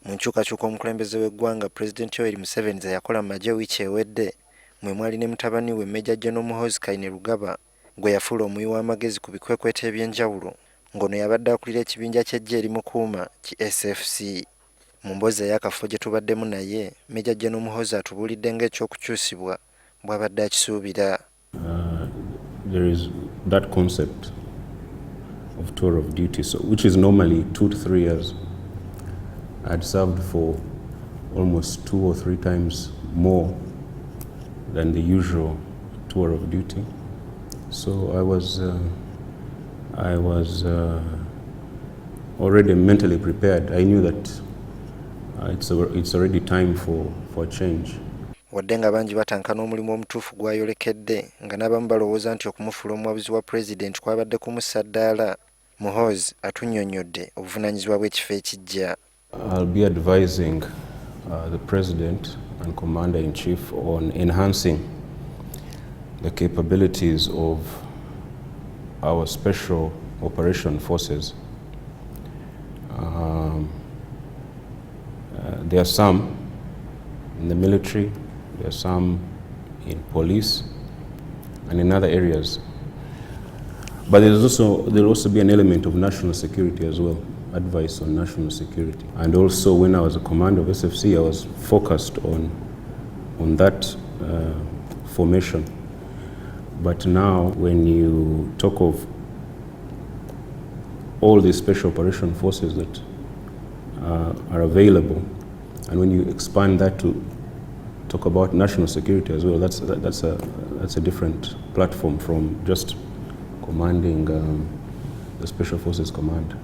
Mu nkyukakyuka omukulembeze w'eggwanga Pulezidenti Museveni ze yakola mu maggye wiiki ewedde mwe mwali ne mutabani we Major Muhoozi Kainerugaba gwe yafuula omuwi w'amagezi ku bikwekweto eby'enjawulo ng'ono yabadde akulira ekibinja ky'eggye eri mukuuma ki SFC. Mu mboozi ey'akafo gye tubaddemu naye Major Muhoozi atubuulidde ng'ekyokukyusibwa bw'abadde akisuubira. There is that concept of tour of duty, so, which is normally 2 to 3 years. I'd served for almost 2 or 3 times more than the usual tour of duty. So I was already mentally prepared. I knew that it's already time for a change. Wadde nga bangi batankana omulimu omutuufu gwayolekedde nga n'abamu balowooza nti okumufuula omuwabuzi wa Pulezidenti kwabadde kumussa ddaala, Muhoozi atunnyonnyodde obuvunaanyizibwa bw'ekifo ekijja. I'll be advising the President and Commander-in-Chief on enhancing the capabilities of our special operation forces. There are some in the military, there are some in police and in other areas. But there'll also be an element of national security as well, advice on national security. And also when I was a commander of SFC, I was focused on that formation. But now when you talk of all these special operation forces that are available, and when you expand that to talk about national security as well, that's a different platform from just commanding the Special Forces Command.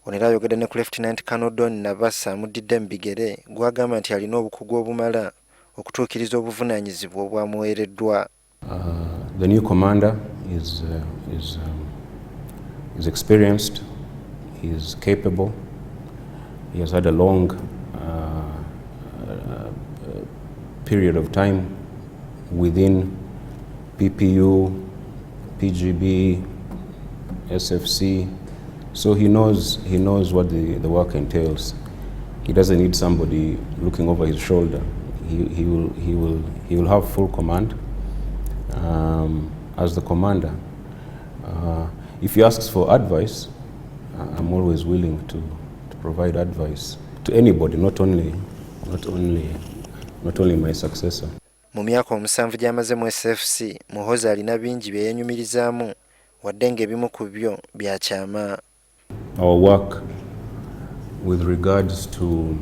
Onera ayogedde ne ku Lieutenant Colonel Don Nabassa amudidde mu bigere gw'agamba nti alina obukugu obumala okutuukiriza obuvunaanyizibwa obwamuweereddwa. The new commander is experienced, he is capable, he has had a long period of time within PPU, PGB, SFC, so he knows what the work entails. He doesn't need somebody looking over his shoulder. He will have full command as the commander. If he asks for advice, I'm always willing to provide advice to anybody, not only my successor. Mu myaka omusanvu gy'amaze mu SFC, Muhoozi alina bingi bye yenyumirizaamu wadde ng'ebimu ku byo byakyama. Our work with regards to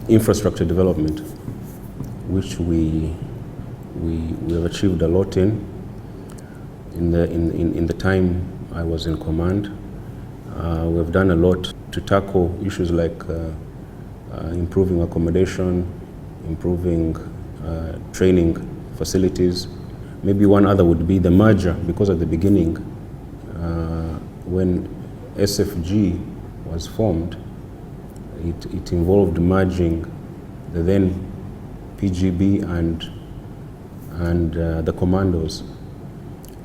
infrastructure development, which we have achieved a lot in the time I was in command. We have done a lot to tackle issues like improving accommodation, improving training facilities. Maybe one other would be the merger, because at the beginning, when SFG was formed, it involved merging the then PGB and the commandos.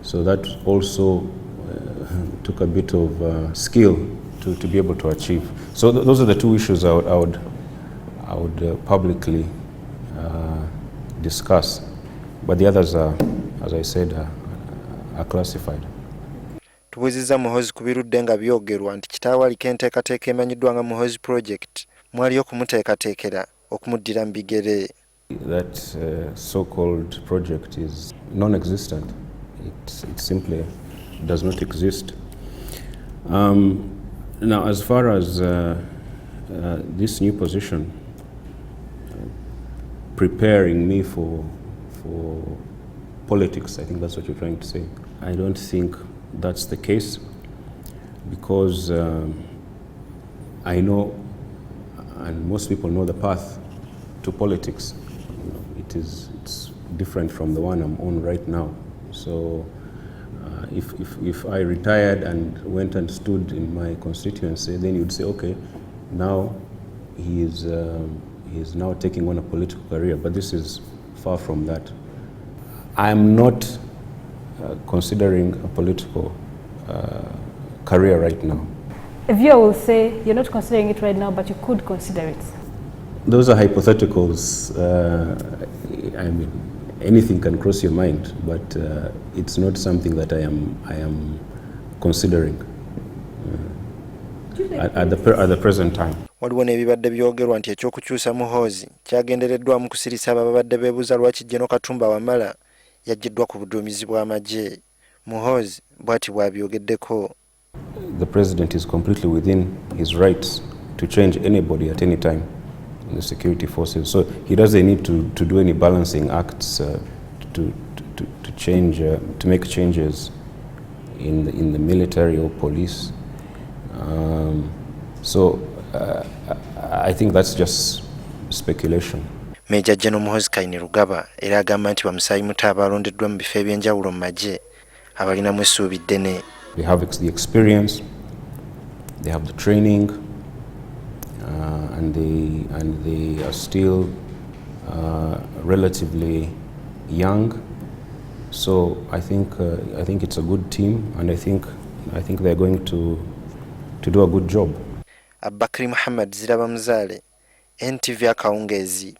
So that also took a bit of skill to be able to achieve. So those are the two issues I would publicly discuss, but the others are, as I said, are classified. Tubuuzizza Muhoozi ku birudde nga byogerwa nti kitaawe aliko enteekateeka emanyiddwa nga Muhoozi Project mwali okumuteekateekera okumuddira mu bigere. That so-called project is non-existent. It simply does not exist. Now, as far as this new position, preparing me for politics, I think that's what you're trying to say. I don't think that's the case, because I know, and most people know, the path to politics. It's different from the one I'm on right now. So if I retired and went and stood in my constituency, then you'd say, okay, now he is now taking on a political career. But this is far from that. I'm not considering a political career right now. A viewer will say you're not considering it right now, but you could consider it. those are hypotheticals. I mean, anything can cross your mind, but it's not something that I am considering at the present time. Waliwo n'ebibadde byogerwa nti ekyokukyusa Muhoozi kyagendereddwamu kusirisa abo ababadde beebuuza lwaki Gen. Katumba Wamala yaggiddwa ku buduumizi bw'amagye. Muhoozi bw'ati bw'abyogeddeko. The President is completely within his rights to change anybody at any time in the security forces. So he doesn't need to do any balancing acts to change, to make changes in the military or police. I think that's just speculation. Major General Muhoozi Kainerugaba era agamba nti bamusaayi muto abalondeddwa mu bifo eby'enjawulo mu maggye abalinamu essuubi ddene. They have the experience, they have the training, and they are still relatively young. So I think it's a good team, and I think they're going to do a good job. Abakri Muhammad Zirabamuzaale, NTV Akawungeezi.